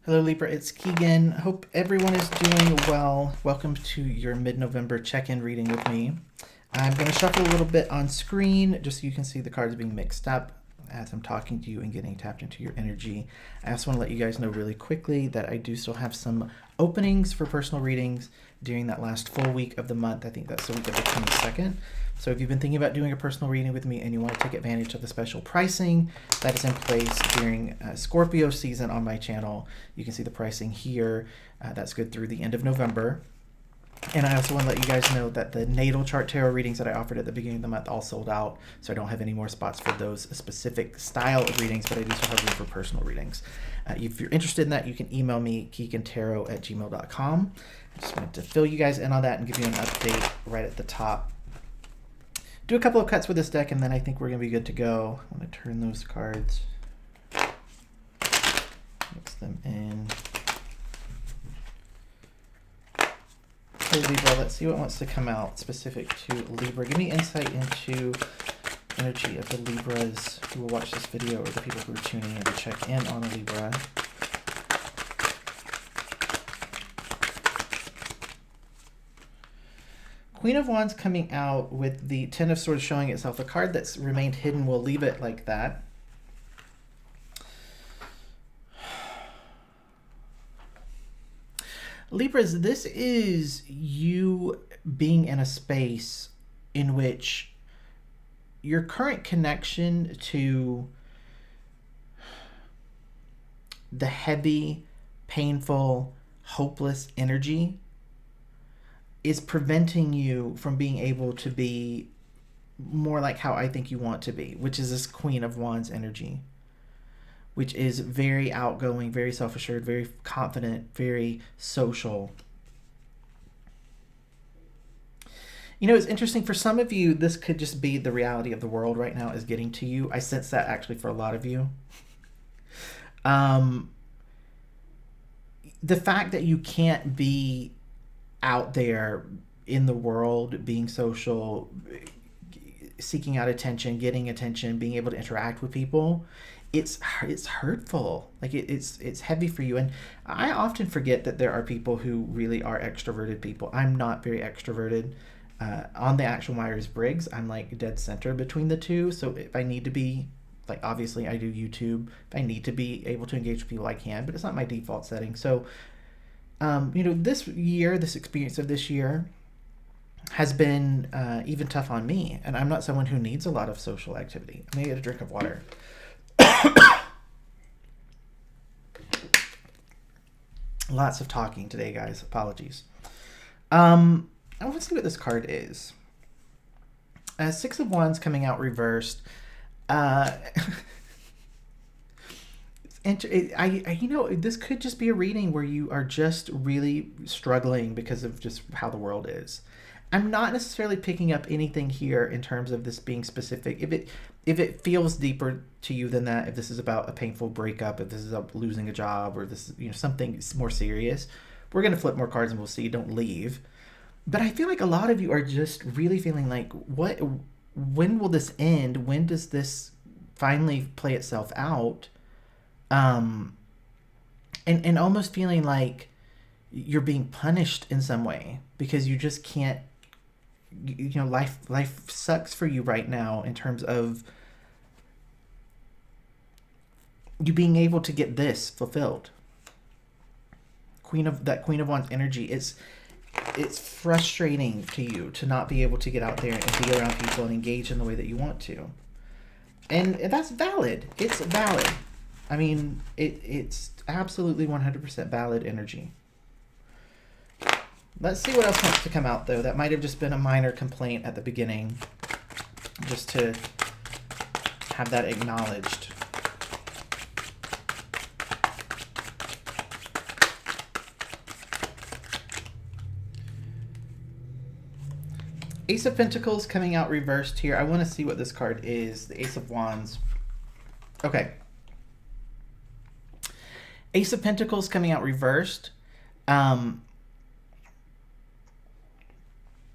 Hello Libra, it's Keegan. Hope everyone is doing well. Welcome to your mid-November check-in reading with me. I'm going to shuffle a little bit on screen just so you can see the cards being mixed up as I'm talking to you and getting tapped into your energy. I also want to let you guys know really quickly that I do still have some openings for personal readings during that last full week of the month. I think that's the week of the 22nd. So if you've been thinking about doing a personal reading with me and you want to take advantage of the special pricing that is in place during Scorpio season on my channel, you can see the pricing here. That's good through the end of November. And I also want to let you guys know that the natal chart tarot readings that I offered at the beginning of the month all sold out, so I don't have any more spots for those specific style of readings, but I do still have room for personal readings. If you're interested in that, you can email me, keaghantarot@gmail.com. I just wanted to fill you guys in on that and give you an update right at the top. Do a couple of cuts with this deck, and then I think we're going to be good to go. I'm going to turn those cards, mix them in. Okay, Libra, let's see what wants to come out specific to Libra. Give me insight into energy of the Libras who will watch this video, or the people who are tuning in to check in on Libra. Queen of Wands coming out with the Ten of Swords showing itself. A card that's remained hidden, we'll leave it like that. Libras, this is you being in a space in which your current connection to the heavy, painful, hopeless energy is preventing you from being able to be more like how I think you want to be, which is this Queen of Wands energy, which is very outgoing, very self-assured, very confident, very social. You know, it's interesting. For some of you, this could just be the reality of the world right now is getting to you. I sense that actually for a lot of you. The fact that you can't be out there in the world, being social, seeking out attention, getting attention, being able to interact with people, it's hurtful. Like it's heavy for you. And I often forget that there are people who really are extroverted people. I'm not very extroverted. On the actual Myers-Briggs, I'm like dead center between the two. So if I need to be, like, obviously I do YouTube. If I need to be able to engage with people, I can, but it's not my default setting. So you know, this experience of this year has been even tough on me. And I'm not someone who needs a lot of social activity. I'm going to get a drink of water. Lots of talking today, guys. Apologies. I want to see what this card is. Six of Wands coming out reversed. And you know, this could just be a reading where you are just really struggling because of just how the world is. I'm not necessarily picking up anything here in terms of this being specific. If it feels deeper to you than that, if this is about a painful breakup, if this is about losing a job, or this is, you know, something more serious, we're gonna flip more cards and we'll see. Don't leave. But I feel like a lot of you are just really feeling like, when will this end? When does this finally play itself out? And almost feeling like you're being punished in some way because you just can't, you know, life sucks for you right now in terms of you being able to get this fulfilled. Queen of Wands energy, it's frustrating to you to not be able to get out there and be around people and engage in the way that you want to. And that's valid. It's valid. I mean, it's absolutely 100% valid energy. Let's see what else wants to come out, though. That might have just been a minor complaint at the beginning, just to have that acknowledged. Ace of Pentacles coming out reversed here. I want to see what this card is. The Ace of Wands. Okay. Ace of Pentacles coming out reversed.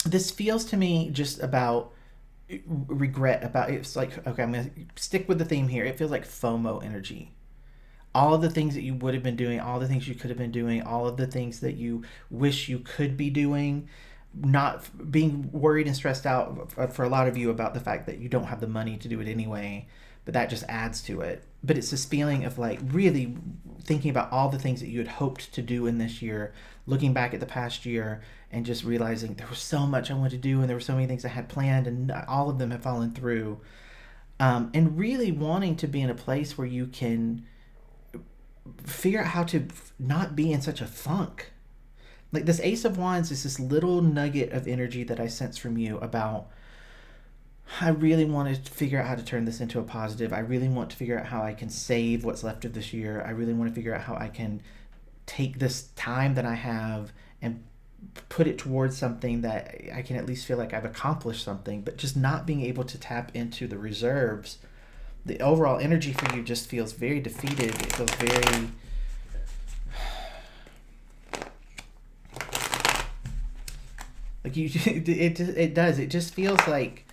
This feels to me just about regret. About, it's like, okay, I'm going to stick with the theme here. It feels like FOMO energy. all of the things that you would have been doing, all the things you could have been doing, all of the things that you wish you could be doing, not being worried and stressed out for a lot of you about the fact that you don't have the money to do it anyway, but that just adds to it. But it's this feeling of like really thinking about all the things that you had hoped to do in this year, looking back at the past year and just realizing there was so much I wanted to do and there were so many things I had planned and all of them have fallen through. And really wanting to be in a place where you can figure out how to not be in such a funk. Like this Ace of Wands is this little nugget of energy that I sense from you about, I really want to figure out how to turn this into a positive. I really want to figure out how I can save what's left of this year. I really want to figure out how I can take this time that I have and put it towards something that I can at least feel like I've accomplished something, but just not being able to tap into the reserves. The overall energy for you just feels very defeated. It feels very like you. It does. It just feels like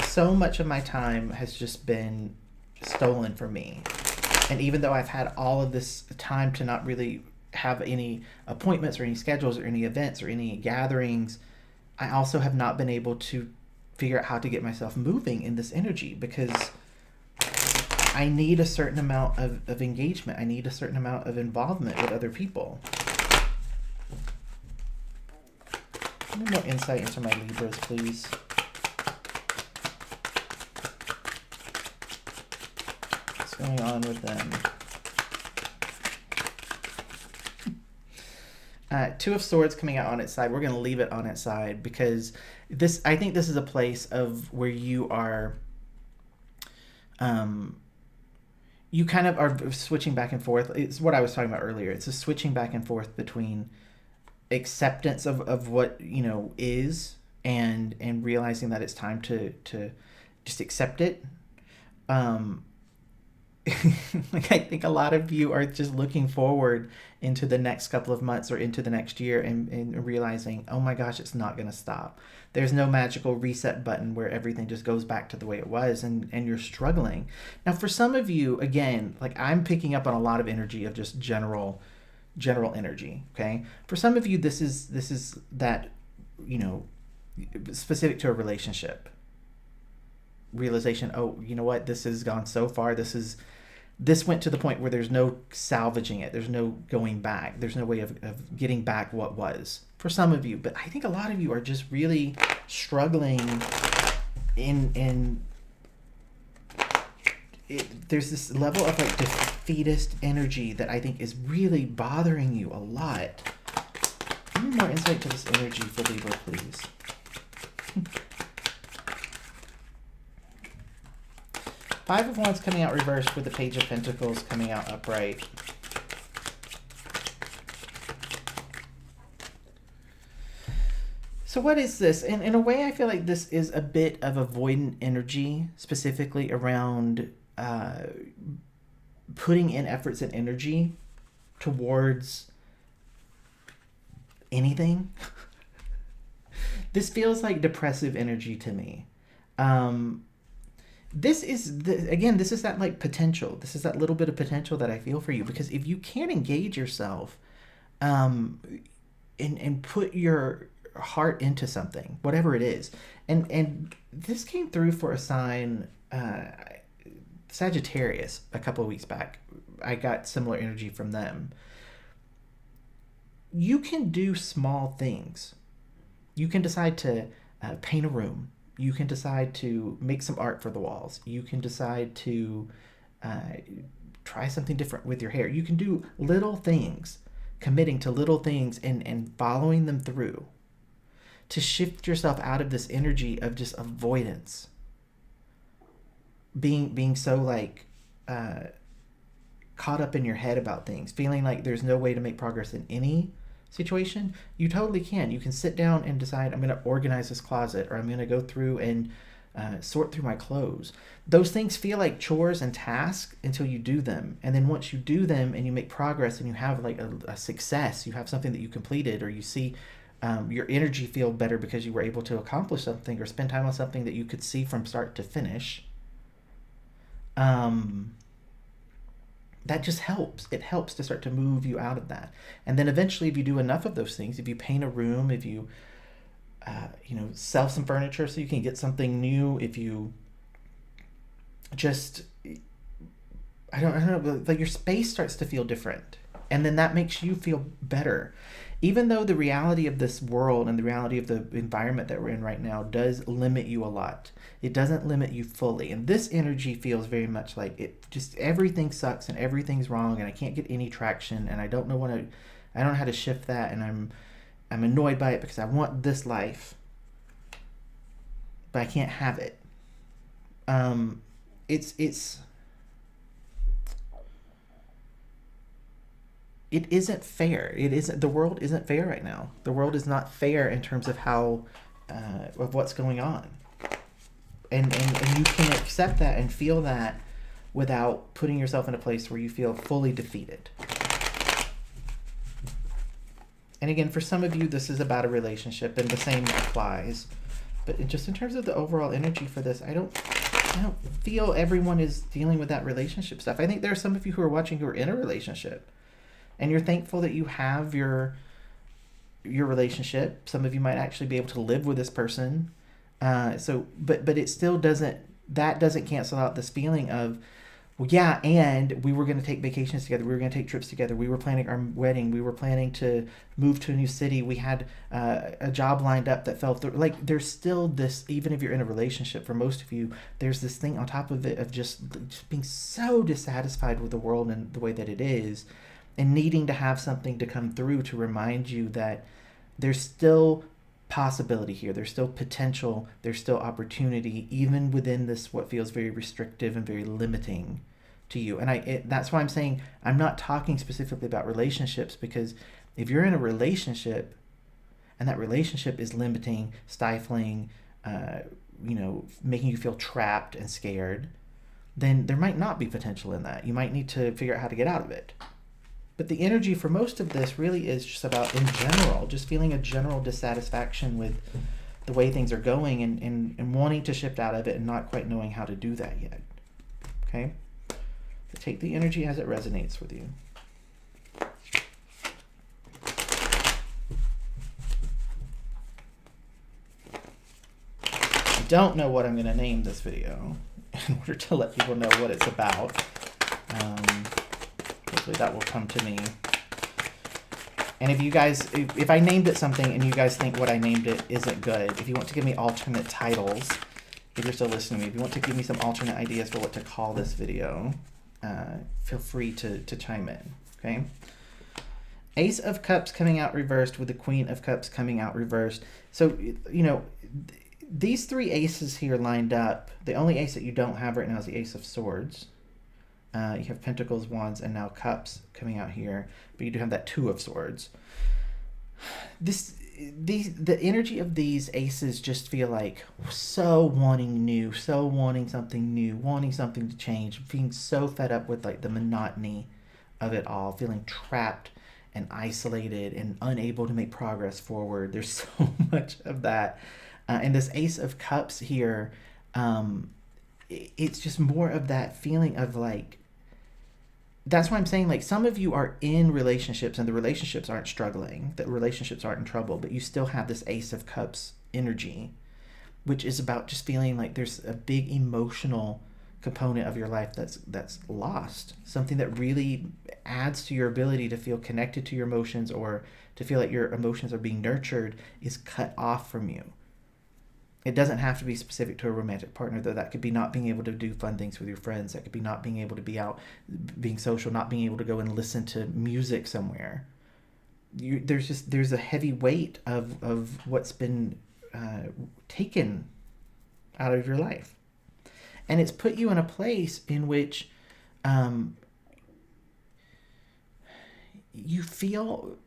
so much of my time has just been stolen from me. And even though I've had all of this time to not really have any appointments or any schedules or any events or any gatherings, I also have not been able to figure out how to get myself moving in this energy because I need a certain amount of engagement. I need a certain amount of involvement with other people. A little more insight into my Libras, please. What's going on with them? Two of Swords coming out on its side. We're going to leave it on its side because I think this is a place of where you are, you kind of are switching back and forth. It's what I was talking about earlier. It's a switching back and forth between acceptance of what, is and realizing that it's time to just accept it. Like I think a lot of you are just looking forward into the next couple of months or into the next year and realizing, oh my gosh, it's not going to stop. There's no magical reset button where everything just goes back to the way it was and you're struggling. Now, for some of you, again, like I'm picking up on a lot of energy of just general energy, okay? For some of you, this is that, specific to a relationship. Realization, oh, you know what? This has gone so far. This went to the point where there's no salvaging it. There's no going back. There's no way of getting back what was for some of you. But I think a lot of you are just really struggling there's this level of like defeatist energy that I think is really bothering you a lot. Give me more insight to this energy for Libra, please. Five of Wands coming out reversed with the Page of Pentacles coming out upright. So what is this? In a way, I feel like this is a bit of avoidant energy, specifically around putting in efforts and energy towards anything. This feels like depressive energy to me. This is that like potential. This is that little bit of potential that I feel for you, because if you can't engage yourself and put your heart into something, whatever it is, and this came through for a sign, Sagittarius, a couple of weeks back. I got similar energy from them. You can do small things. You can decide to paint a room. You can decide to make some art for the walls. You can decide to try something different with your hair. You can do little things, committing to little things and following them through to shift yourself out of this energy of just avoidance. Being so like caught up in your head about things, feeling like there's no way to make progress in any situation. You totally can. You can sit down and decide, I'm going to organize this closet, or I'm going to go through and sort through my clothes. Those things feel like chores and tasks until you do them. And then once you do them and you make progress and you have like a success, you have something that you completed, or you see your energy feel better because you were able to accomplish something or spend time on something that you could see from start to finish. that just helps. It helps to start to move you out of that. And then eventually, if you do enough of those things, if you paint a room, if you, sell some furniture so you can get something new, if you just, I don't know, like your space starts to feel different. And then that makes you feel better. Even though the reality of this world and the reality of the environment that we're in right now does limit you a lot, it doesn't limit you fully. And this energy feels very much like it just everything sucks and everything's wrong and I can't get any traction and I don't know how to shift that, and I'm annoyed by it because I want this life, but I can't have it. It's it isn't fair. It isn't. The world isn't fair right now. The world is not fair in terms of how of what's going on, and you can accept that and feel that without putting yourself in a place where you feel fully defeated. And again, for some of you, this is about a relationship, and the same applies. But just in terms of the overall energy for this, I don't feel everyone is dealing with that relationship stuff. I think there are some of you who are watching who are in a relationship, and you're thankful that you have your relationship. Some of you might actually be able to live with this person. But it still doesn't cancel out this feeling of, well, yeah, and we were going to take vacations together. We were going to take trips together. We were planning our wedding. We were planning to move to a new city. We had a job lined up that fell through. Like, there's still this, even if you're in a relationship, for most of you, there's this thing on top of it of just being so dissatisfied with the world and the way that it is, and needing to have something to come through to remind you that there's still possibility here. There's still potential. There's still opportunity, even within this what feels very restrictive and very limiting to you. And that's why I'm saying I'm not talking specifically about relationships, because if you're in a relationship and that relationship is limiting, stifling, making you feel trapped and scared, then there might not be potential in that. You might need to figure out how to get out of it. But the energy for most of this really is just about, in general, just feeling a general dissatisfaction with the way things are going and wanting to shift out of it and not quite knowing how to do that yet. Okay? So take the energy as it resonates with you. I don't know what I'm going to name this video in order to let people know what it's about. Hopefully that will come to me. And if you guys, if I named it something and you guys think what I named it isn't good, if you want to give me alternate titles, if you're still listening to me, if you want to give me some alternate ideas for what to call this video, feel free to chime in, okay? Ace of Cups coming out reversed with the Queen of Cups coming out reversed. So, these three aces here lined up. The only ace that you don't have right now is the Ace of Swords. You have Pentacles, Wands, and now Cups coming out here, but you do have that Two of Swords. The energy of these aces just feel like so wanting new, so wanting something new, wanting something to change, being so fed up with like the monotony of it all, feeling trapped and isolated and unable to make progress forward. There's so much of that. And this Ace of Cups here, it's just more of that feeling of like, that's why I'm saying, like, some of you are in relationships and the relationships aren't struggling, the relationships aren't in trouble, but you still have this Ace of Cups energy, which is about just feeling like there's a big emotional component of your life that's lost. Something that really adds to your ability to feel connected to your emotions or to feel like your emotions are being nurtured is cut off from you. It doesn't have to be specific to a romantic partner, though. That could be not being able to do fun things with your friends. That could be not being able to be out, being social, not being able to go and listen to music somewhere. There's a heavy weight of what's been taken out of your life. And it's put you in a place in which you feel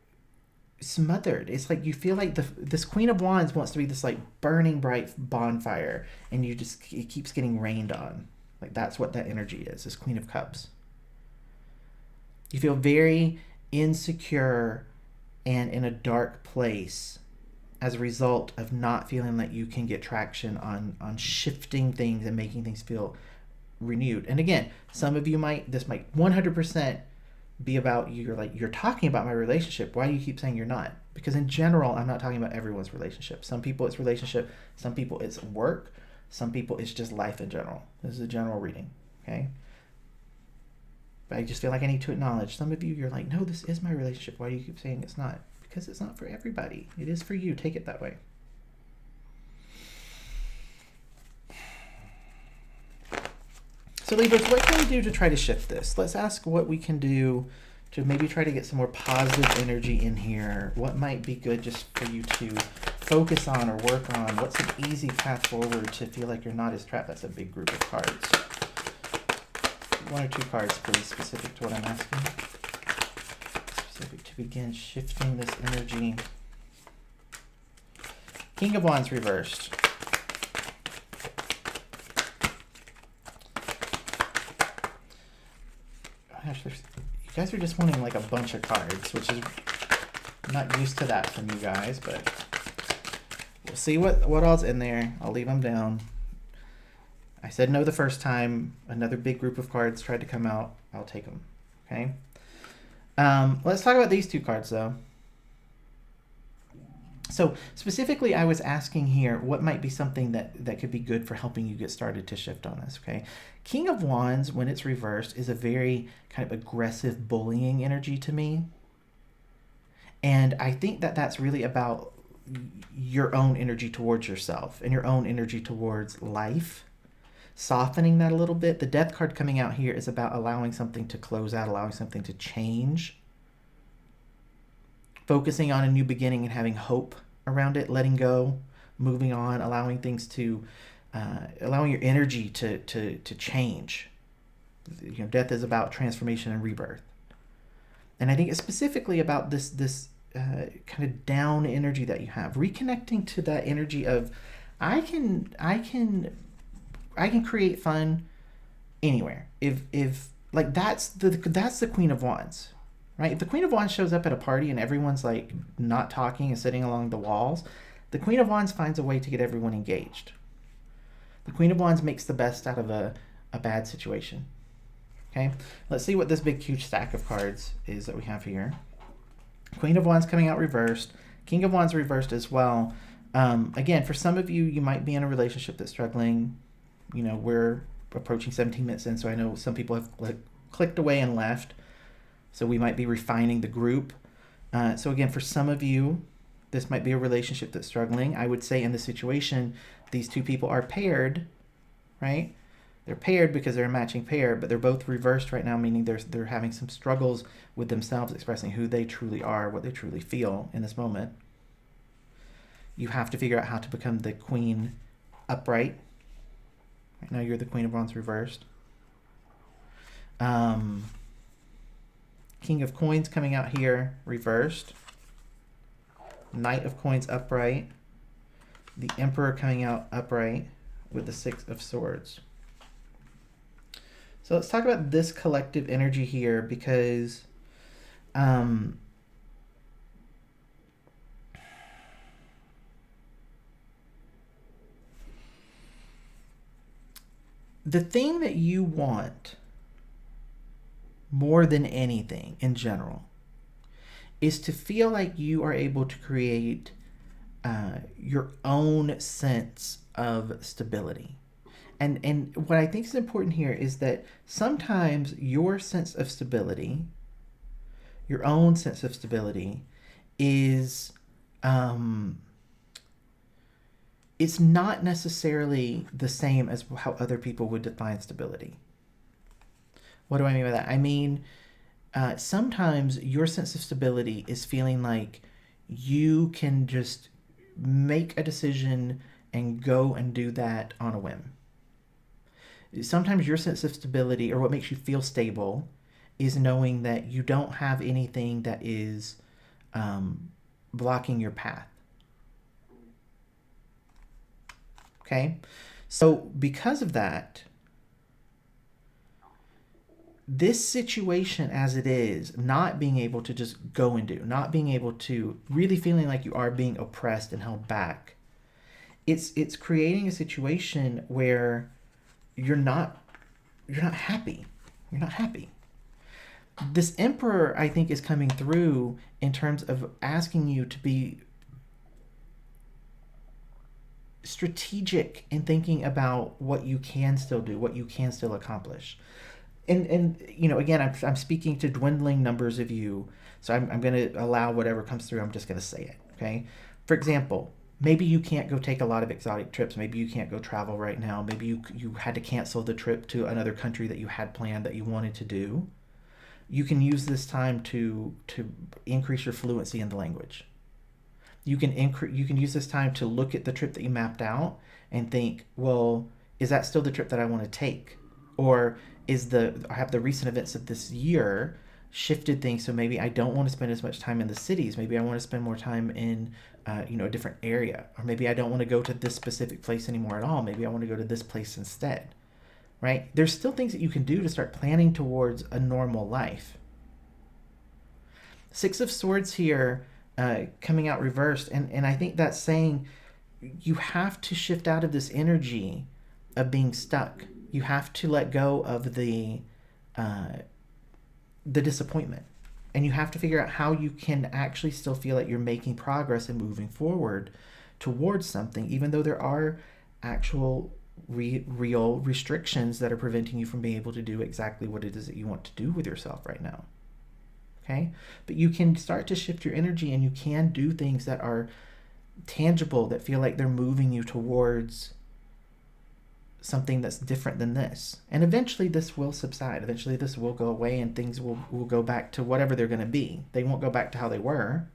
smothered. It's like you feel like this Queen of Wands wants to be this like burning bright bonfire, and it keeps getting rained on. Like that's what that energy is, this Queen of Cups. You feel very insecure and in a dark place as a result of not feeling like you can get traction on shifting things and making things feel renewed. And again, some of you this might 100% be about you're talking about my relationship. Why do you keep saying you're not? Because in general, I'm not talking about everyone's relationship. Some people it's relationship, some people it's work, some people it's just life in general. This is a general reading, okay? But I just feel like I need to acknowledge some of you, you're like, no, this is my relationship. Why do you keep saying it's not? Because it's not for everybody. It is for you. Take it that way. So Libras, what can we do to try to shift this? Let's ask what we can do to maybe try to get some more positive energy in here. What might be good just for you to focus on or work on? What's an easy path forward to feel like you're not as trapped? That's a big group of cards. 1 or 2 cards, please, specific to what I'm asking. Specific to begin shifting this energy. King of Wands reversed. Gosh, you guys are just wanting like a bunch of cards, which is I'm not used to that from you guys, but we'll see what all's in there. I'll leave them down. I said no the first time. Another big group of cards tried to come out. I'll take them. Okay. Let's talk about these 2 cards though. So specifically, I was asking here, what might be something that could be good for helping you get started to shift on this, okay? King of Wands, when it's reversed, is a very kind of aggressive bullying energy to me. And I think that that's really about your own energy towards yourself and your own energy towards life. Softening that a little bit. The Death card coming out here is about allowing something to close out, allowing something to change. Focusing on a new beginning and having hope around it, letting go, moving on, allowing things to, allowing your energy to change. You know, death is about transformation and rebirth. And I think it's specifically about this kind of down energy that you have, reconnecting to that energy of, I can create fun anywhere. If like that's the Queen of Wands. Right? If the Queen of Wands shows up at a party and everyone's like not talking and sitting along the walls, the Queen of Wands finds a way to get everyone engaged. The Queen of Wands makes the best out of a bad situation. Okay? Let's see what this big huge stack of cards is that we have here. Queen of Wands coming out reversed. King of Wands reversed as well. Again, for some of you, you might be in a relationship that's struggling. You know, we're approaching 17 minutes in, so I know some people have clicked away and left. So we might be refining the group. So again, for some of you, this might be a relationship that's struggling. I would say in this situation, these 2 people are paired, right? They're paired because they're a matching pair, but they're both reversed right now, meaning they're having some struggles with themselves, expressing who they truly are, what they truly feel in this moment. You have to figure out how to become the Queen upright. Right now you're the Queen of Wands reversed. King of Coins coming out here, reversed. Knight of Coins upright. The Emperor coming out upright with the 6 of Swords. So let's talk about this collective energy here because the thing that you want more than anything in general is to feel like you are able to create your own sense of stability. And what I think is important here is that sometimes your sense of stability, your own sense of stability, is it's not necessarily the same as how other people would define stability. What do I mean by that? I mean, sometimes your sense of stability is feeling like you can just make a decision and go and do that on a whim. Sometimes your sense of stability, or what makes you feel stable, is knowing that you don't have anything that is blocking your path. Okay? So because of that, this situation as it is, not being able to just go and do, not being able to, really feeling like you are being oppressed and held back, it's creating a situation where you're not you're not happy. You're not happy. This Emperor, I think, is coming through in terms of asking you to be strategic in thinking about what you can still do, what you can still accomplish. And you know, again, I'm speaking to dwindling numbers of you, so I'm going to allow whatever comes through. I'm just going to say it, okay? For example, maybe you can't go take a lot of exotic trips. Maybe you can't go travel right now. Maybe you had to cancel the trip to another country that you had planned that you wanted to do. You can use this time to increase your fluency in the language. You can use this time to look at the trip that you mapped out and think, well, is that still the trip that I want to take? Or have the recent events of this year shifted things, so maybe I don't want to spend as much time in the cities. Maybe I want to spend more time in a different area. Or maybe I don't want to go to this specific place anymore at all. Maybe I want to go to this place instead. Right? There's still things that you can do to start planning towards a normal life. Six of Swords here, coming out reversed, and I think that's saying you have to shift out of this energy of being stuck. You have to let go of the disappointment, and you have to figure out how you can actually still feel like you're making progress and moving forward towards something, even though there are actual real restrictions that are preventing you from being able to do exactly what it is that you want to do with yourself right now. Okay? But you can start to shift your energy, and you can do things that are tangible, that feel like they're moving you towards something that's different than this. And eventually this will subside. Eventually this will go away, and things will go back to whatever they're going to be. They won't go back to how they were,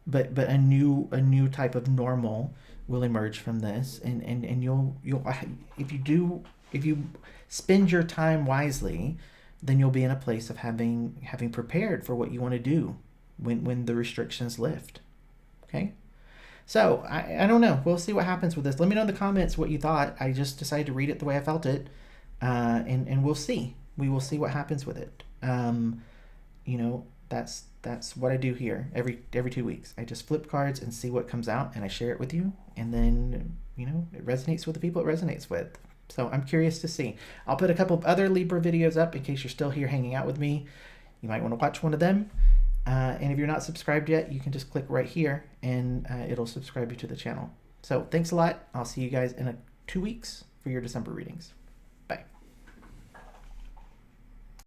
but a new type of normal will emerge from this, and you'll if you spend your time wisely, then you'll be in a place of having prepared for what you want to do when the restrictions lift. Okay? So, I don't know. We'll see what happens with this. Let me know in the comments what you thought. I just decided to read it the way I felt it. And we'll see. We will see what happens with it. That's what I do here every 2 weeks. I just flip cards and see what comes out, and I share it with you. And then, it resonates with the people it resonates with. So I'm curious to see. I'll put a couple of other Libra videos up in case you're still here hanging out with me. You might want to watch one of them. And if you're not subscribed yet, you can just click right here, and it'll subscribe you to the channel. So thanks a lot. I'll see you guys in 2 weeks for your December readings.